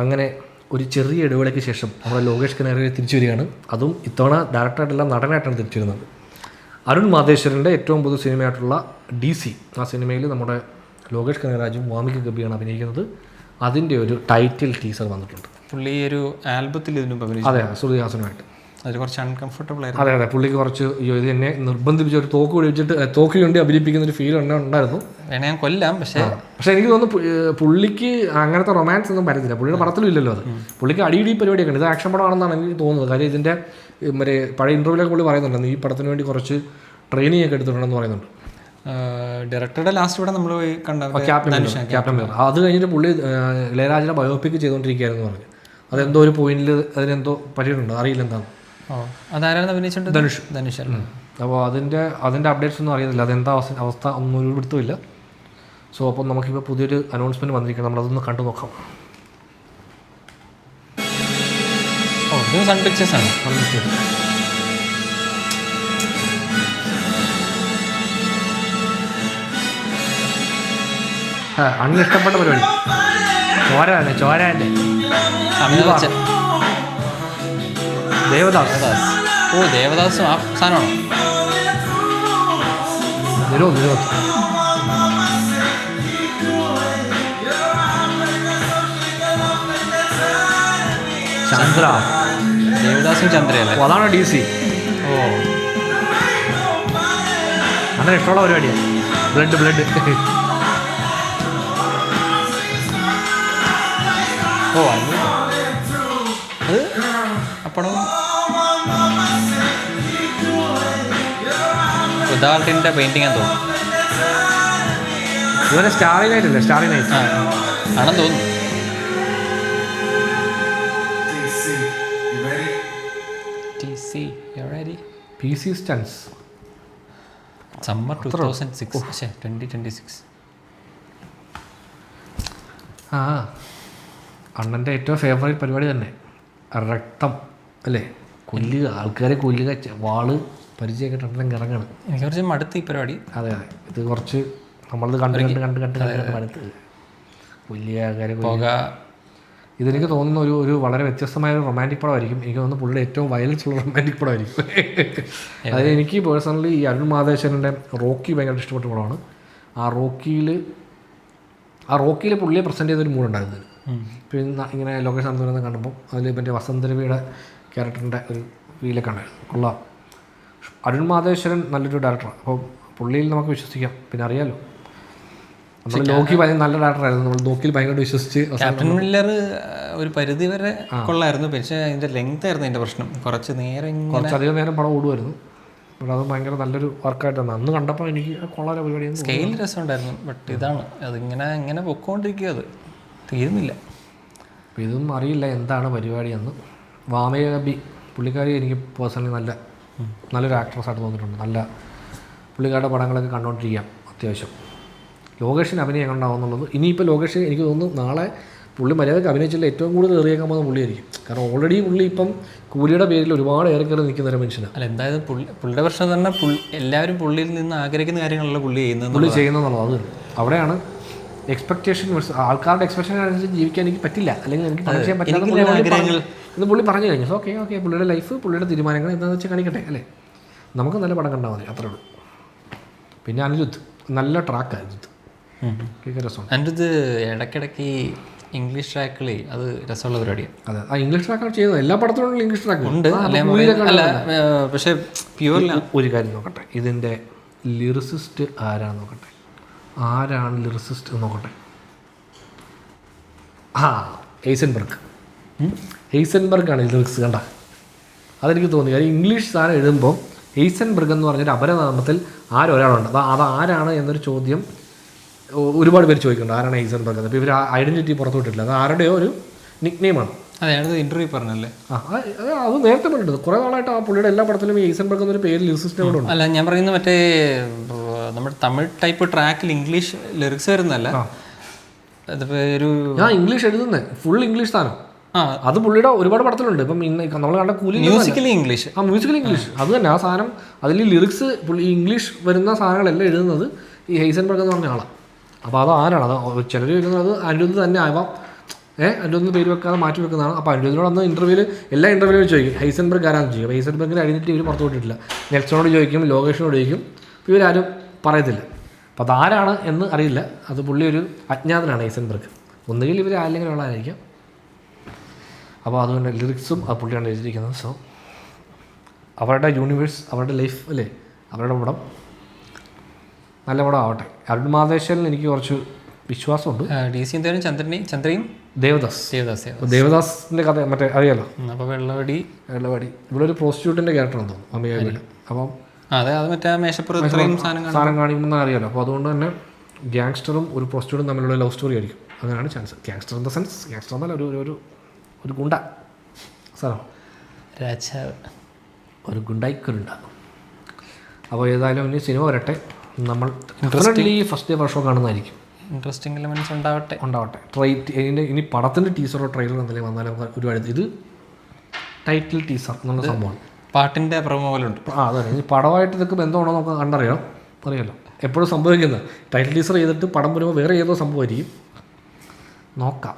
അങ്ങനെ ഒരു ചെറിയ ഇടവേളയ്ക്ക് ശേഷം നമ്മുടെ ലോകേഷ് കനകരാജ് തിരിച്ചു വരികയാണ്. അതും ഇത്തവണ ഡയറക്ടറായിട്ടല്ല നടനായിട്ടാണ് തിരിച്ചു വരുന്നത്. അരുൺ മാധേശ്വരൻ്റെ ഏറ്റവും പുതിയ സിനിമയായിട്ടുള്ള DC, ആ സിനിമയിൽ നമ്മുടെ ലോകേഷ് കനകരാജും വാമിക ഗബിയാണ് അഭിനയിക്കുന്നത്. അതിൻ്റെ ഒരു ടൈറ്റിൽ ടീസർ വന്നിട്ടുണ്ട്. പുള്ളി ഒരു ആൽബത്തിൽ ഇതിനു മുമ്പ് അതെ, ശ്രുതി ഹാസനുമായിട്ട്. അത് കുറച്ച് അൺകംഫർട്ടബിൾ ആയിരുന്നു. അതെ, പുള്ളിക്ക് കുറച്ച് ഇത് എന്നെ നിർബന്ധിപ്പിച്ച് ഒരു തോക്ക് വേണ്ടി അഭിനയിപ്പിക്കുന്ന ഒരു ഫീൽ ഉണ്ടായിരുന്നു. ഞാൻ കൊല്ലാം, പക്ഷേ എനിക്ക് തോന്നുന്നു പുള്ളിക്ക് അങ്ങനത്തെ റൊമാൻസ് ഒന്നും വരുന്നില്ല. പുള്ളിയുടെ പടത്തിലും ഇല്ലല്ലോ അത്. പുള്ളിക്ക് അടിയിടി പരിപാടിയൊക്കെ ഉണ്ട്. ഇത് ആക്ഷൻ പടമാണെന്നാണ് എനിക്ക് തോന്നുന്നത്. കാര്യം ഇതിൻ്റെ മറ്റേ പഴയ ഇൻ്റർവ്യൂലൊക്കെ പുള്ളി പറയുന്നുണ്ട്, ഈ പടത്തിന് വേണ്ടി കുറച്ച് ട്രെയിനിങ് ഒക്കെ എടുത്തിട്ടുണ്ടെന്ന് പറയുന്നുണ്ട്. ഡയറക്ടറുടെ ലാസ്റ്റ് ഇവിടെ നമ്മൾ കണ്ട ക്യാപ്റ്റൻ മിറർ. അത് കഴിഞ്ഞിട്ട് പുള്ളി ഇളയരാജയുടെ ബയോപിക് ചെയ്തുകൊണ്ടിരിക്കുകയായിരുന്നു പറഞ്ഞു. അതെന്തോ ഒരു പോയിന്റിൽ അതിനെന്തോ പറ്റിയിട്ടുണ്ട്, അറിയില്ല എന്താണ്. അതാരാണ് അഭിനയിച്ചിട്ടുണ്ട്? ധനുഷ്. അപ്പോൾ അതിൻ്റെ അപ്ഡേറ്റ്സ് ഒന്നും അറിയുന്നില്ല, അതെന്താ അവസ്ഥ ഒന്നും ഒരു പിടുത്തമില്ല. സോ അപ്പം നമുക്കിപ്പോൾ പുതിയൊരു അനൗൺസ്മെൻറ്റ് വന്നിരിക്കണം, നമ്മളതൊന്ന് കണ്ടു നോക്കാം. സൺ പിക്ചേഴ്സ് ആണ്. അന്നിഷ്ടപ്പെട്ട പരിപാടി ചോരാൻ്റെ ദേവദാസ്. ദേവദാസും ആ സാധനമാണോ? നിരോധ് ചന്ദ്ര. ദേവദാസും ചന്ദ്രയല്ലേ? അതാണ് DC. അങ്ങനെ ഇഷ്ടമുള്ള പരിപാടിയാണ്. ബ്ലഡ് അത് അപ്പടം ഉദാഹരണത്തിൻ്റെ പെയിൻറ്റിങ് എന്ന് തോന്നുന്നു. ഇതുവരെ സ്റ്റാറി നൈറ്റ് ആണെന്ന് തോന്നുന്നു. PC stunts summer 2006 2026. അണ്ണൻ്റെ ഏറ്റവും ഫേവറേറ്റ് പരിപാടി തന്നെ രക്തം അല്ലേ, ആൾക്കാരെ കൊല്ലുക, വാള് പരിചയമൊക്കെ അണ്ണൻ ഇറങ്ങാണ്. എനിക്ക് കുറച്ച് മടുത്ത് ഈ പരിപാടി. അതെ, ഇത് കുറച്ച് നമ്മളത് കണ്ട് മടുത്ത് വലിയ ആൾക്കാരെ പോകാ. ഇതെനിക്ക് തോന്നുന്ന ഒരു വളരെ വ്യത്യസ്തമായ ഒരു റൊമാൻറ്റിക് പടമായിരിക്കും. എനിക്ക് തോന്നുന്നു പുള്ളിയുടെ ഏറ്റവും വയലൻസ് ഉള്ള റൊമാൻറ്റിക് പടമായിരിക്കും. അതായത് എനിക്ക് പേഴ്സണലി ഈ അരുൺ മാധേശ്വരൻ്റെ റോക്കി ഭയങ്കര ഇഷ്ടപ്പെട്ട പടമാണ്. ആ റോക്കിയിൽ പുള്ളിയെ പ്രസൻറ്റ് ചെയ്തൊരു മൂടുണ്ടായിരുന്നു. പിന്നെ ഇങ്ങനെ ലൊക്കേഷൻ നടത്തുന്നത് കാണുമ്പോൾ അതിൽ മറ്റേ വസന്തരവിയുടെ ക്യാരക്ടറിൻ്റെ ഒരു ഫീലൊക്കെ ഉണ്ടായിരുന്നു. കൊള്ളാം. അരുൺ മാധേശ്വരൻ നല്ലൊരു ഡയറക്ടറാണ്. അപ്പോൾ പുള്ളിയിൽ നമുക്ക് വിശ്വസിക്കാം. പിന്നെ അറിയാമല്ലോ, നമ്മൾ ലോക്കി നല്ല ഡയറക്ടറായിരുന്നു. നമ്മൾ ലോക്കിയിൽ ഭയങ്കര വിശ്വസിച്ച്. ക്യാപ്റ്റൻ മില്ലർ ഒരു പരിധി വരെ കൊള്ളായിരുന്നു, പക്ഷേ അതിൻ്റെ ലെങ്ത് ആയിരുന്നു അതിൻ്റെ പ്രശ്നം. കുറച്ചധികം നേരം പടം ഓടുമായിരുന്നു. ബട്ട് അത് ഭയങ്കര നല്ലൊരു വർക്കായിട്ടാണ് അന്ന് കണ്ടപ്പോൾ എനിക്ക് കൊള്ളാൻ പരിപാടിയാണ്. സ്കെയിൽ രസമുണ്ടായിരുന്നു. ബട്ട് ഇതാണ് അതിങ്ങനെ പൊക്കോണ്ടിരിക്കുക, അത് തീരുന്നില്ല. അപ്പോൾ ഇതും അറിയില്ല എന്താണ് പരിപാടിയെന്ന്. വാമിക ഗബി പുള്ളിക്കാരി എനിക്ക് പേഴ്സണലി നല്ലൊരു ആക്ട്രസ്സായിട്ട് തോന്നിയിട്ടുണ്ട്. നല്ല പുള്ളിക്കാരുടെ പടങ്ങളൊക്കെ കണ്ടുകൊണ്ടിരിക്കാം അത്യാവശ്യം. ലോകേഷിന് അഭിനയം ഉണ്ടാവും എന്നുള്ളത്. ഇനിയിപ്പോൾ ലോകേഷ് എനിക്ക് തോന്നുന്നു നാളെ പുള്ളി മര്യാദയ്ക്ക് അഭിനയിച്ചില്ല ഏറ്റവും കൂടുതൽ ഏറിയേക്കാൻ പോകുന്ന പുള്ളിയായിരിക്കും. കാരണം ഓൾറെഡി പുള്ളി ഇപ്പം കൂലിയുടെ പേരിൽ ഒരുപാട് ഏറെ നിൽക്കുന്ന ഒരു മനുഷ്യനാണ്. അല്ല, എന്തായാലും പുള്ളിയുടെ പ്രശ്നം തന്നെ എല്ലാവരും പുള്ളിയിൽ നിന്ന് ആഗ്രഹിക്കുന്ന കാര്യങ്ങളല്ല പുള്ളി ചെയ്യുന്നതെന്നുള്ളത്. അത് അവിടെയാണ് എക്സ്പെക്ടേഷൻ, ആൾക്കാരുടെ എക്സ്പെക്ടേഷൻ അനുസരിച്ച് ജീവിക്കാൻ എനിക്ക് പറ്റില്ല, അല്ലെങ്കിൽ എനിക്ക് പണം ചെയ്യാൻ പറ്റില്ല എന്ന് പുള്ളി പറഞ്ഞു കഴിഞ്ഞു. ഓക്കെ പുള്ളിയുടെ ലൈഫ്, പുള്ളിയുടെ തീരുമാനങ്ങൾ എന്താണെന്ന് വെച്ചാൽ കാണിക്കട്ടെ അല്ലേ. നമുക്ക് നല്ല പടം കണ്ടാൽ മതി, അത്രേ ഉള്ളൂ. പിന്നെ അനിരുദ്ധ് നല്ല ട്രാക്കാണ്. അനിരുദ്ധ് രസമാണ്. അനിരുദ്ധ് ഇടയ്ക്കിടയ്ക്ക് ഇംഗ്ലീഷ് ട്രാക്കുകളെ അത് രസമുള്ള പരിപാടിയാണ്. അതെ, ആ ഇംഗ്ലീഷ് ട്രാക്കാണ് ചെയ്യുന്നത്. എല്ലാ പടത്തിലും ഇംഗ്ലീഷ് ട്രാക്ക് ഉണ്ട്. പക്ഷേ പ്യുവറിൽ ഒരു കാര്യം നോക്കട്ടെ, ഇതിൻ്റെ ലിറിസിസ്റ്റ് ആരാണെന്ന് നോക്കട്ടെ. ആരാണ് ലിറിസിസ്റ്റ് എന്ന് നോക്കട്ടെ. ഹെയ്സൻബർഗാണ് ലിറിക്സ്. കണ്ട, അതെനിക്ക് തോന്നി. കാര്യം ഇംഗ്ലീഷ് സാധനം എഴുതുമ്പോൾ ഹെയ്സൻബർഗ് എന്ന് പറഞ്ഞൊരു അപരനാമത്തിൽ ആരൊരാളുണ്ട്. അത് ആരാണ് എന്നൊരു ചോദ്യം ഒരുപാട് പേര് ചോദിക്കുന്നുണ്ട്. ആരാണ് ഹെയ്സൻബർഗ് എന്ന്. ഇപ്പോൾ ഇവർ ഐഡൻറ്റിറ്റി പുറത്തുവിട്ടില്ല. അത് ആരുടെയോ ഒരു നിക് നെയിമാണ്. അതെ, ഇന്റർവ്യൂ പറഞ്ഞല്ലേ. അത് നേരത്തെ പറഞ്ഞിട്ടുണ്ട്. കുറേ നാളായിട്ട് ആ പുള്ളിയുടെ എല്ലാ പടത്തിലും ഹെയ്സൻബർഗ് എന്നൊരു പേര് ലിറിസിസ്റ്റിനോട് ഉണ്ട്. അല്ല, ഞാൻ പറയുന്നത് മറ്റേ നമ്മുടെ തമിഴ് ടൈപ്പ് ട്രാക്കിൽ ഇംഗ്ലീഷ് ലിറിക്സ് വരുന്നല്ല. ഇംഗ്ലീഷ് എഴുതുന്നത് ഫുൾ ഇംഗ്ലീഷ് സാധനം. അത് പുള്ളിയുടെ ഒരുപാട് പടത്തിലുണ്ട്. ഇപ്പം നമ്മൾ കണ്ട കൂലി മ്യൂസിക്കലി ഇംഗ്ലീഷ്. മ്യൂസിക്കൽ ഇംഗ്ലീഷ് അത് തന്നെ. ആ സാധനം അതിൽ ലിറിക്സ് പുള്ളി ഇംഗ്ലീഷ് വരുന്ന സാധനങ്ങളെല്ലാം എഴുതുന്നത് ഈ ഹെയ്സൻബർഗ് എന്ന് പറഞ്ഞ ആളാണ്. അപ്പോൾ അത് ആരാണ്? അത് ചിലർ വരുന്നത് അത് അനിരുദ്ധ് തന്നെ ആവാം. അതിൻ്റെ ഒന്നും പേര് വെക്കാതെ മാറ്റി വെക്കുന്നതാണ്. അപ്പോൾ അനിരുദ്ധിനോട് അന്ന് ഇന്റർവ്യൂവിൽ എല്ലാ ഇന്റർവ്യൂവിലും ചോദിക്കും ഹൈസൻബർഗ് ആരാന്ന് ചോദിക്കും. അപ്പോൾ ഹൈസൻബർഗിൻ്റെ ഐഡന്റിറ്റി ഇവർ പുറത്തു വിട്ടിട്ടില്ല. നെൽസണോട് ചോദിക്കും, ലോകേഷിനോട് ചോദിക്കും, ഇവരാരും പറയത്തില്ല. അപ്പോൾ അതാരാണ് എന്ന് അറിയില്ല. അത് പുള്ളി ഒരു അജ്ഞാതനാണ് ഹൈസൻബർഗ്. ഒന്നുകിൽ ഇവർ ആരെങ്കിലും ഉള്ളതായിരിക്കാം. അപ്പോൾ അതുകൊണ്ട് ലിറിക്സും ആ പുള്ളിയാണ് എഴുതിയിരിക്കുന്നത്. സോ അവരുടെ യൂണിവേഴ്സ്, അവരുടെ ലൈഫ് അല്ലേ, അവരുടെ പടം നല്ല പടം ആവട്ടെ. അരുൺ മാതേശ്വരൻ എനിക്ക് കുറച്ച് വിശ്വാസമുണ്ട്. DC എന്തായാലും ചന്ദ്രയും ദേവദാസിൻ്റെ കഥ മറ്റേ അറിയാലോ. അപ്പോൾ വെള്ളവടി ഇവിടെ ഒരു പ്രോസ്റ്റിറ്റ്യൂട്ടിൻ്റെ ക്യാരക്ടറാണെന്ന് തോന്നുന്നു അമ്മയാവില്ല. അപ്പം അതെ, അത് മറ്റേ മേശപ്പുറം സാധനം കാണിക്കുമെന്ന് അറിയാലോ. അപ്പോൾ അതുകൊണ്ട് തന്നെ ഗ്യാങ്സ്റ്ററും ഒരു പ്രോസ്റ്റിറ്റ്യൂട്ടും തമ്മിലുള്ള ലവ് സ്റ്റോറി ആയിരിക്കും. അങ്ങനെയാണ് chance. Gangster in the sense gangster എന്നല്ല, ഒരു ഗുണ്ട സാറോ, രാജാവ്, ഒരു ഗുണ്ടായിക്കൊരുണ്ട. അപ്പോൾ ഏതായാലും ഇനി സിനിമ വരട്ടെ. നമ്മൾ ഫസ്റ്റ് ഡേ വർഷം കാണുന്നതായിരിക്കും. ഇൻട്രസ്റ്റിംഗ് എലമെന്റ്സ് ഉണ്ടാവട്ടെ. ഇനി പടത്തിൻ്റെ ടീസറോ ട്രെയിലറോ എന്തെങ്കിലും വന്നാലും ഒരുപാട് ഇത് ടൈറ്റിൽ ടീസർ എന്നുള്ള സംഭവമാണ്. പാട്ടിൻ്റെ പ്രൊമോ പോലെ ഉണ്ട്. അതെ. ഇനി പടമായിട്ട് ഇതൊക്കെ ബന്ധമാണോ നമുക്ക് കണ്ടറിയാം. അറിയാലോ എപ്പോഴും സംഭവിക്കുന്നത് ടൈറ്റിൽ ടീസർ ചെയ്തിട്ട് പടം വരുമ്പോൾ വേറെ ഏതോ സംഭവമായിരിക്കും. നോക്കാം.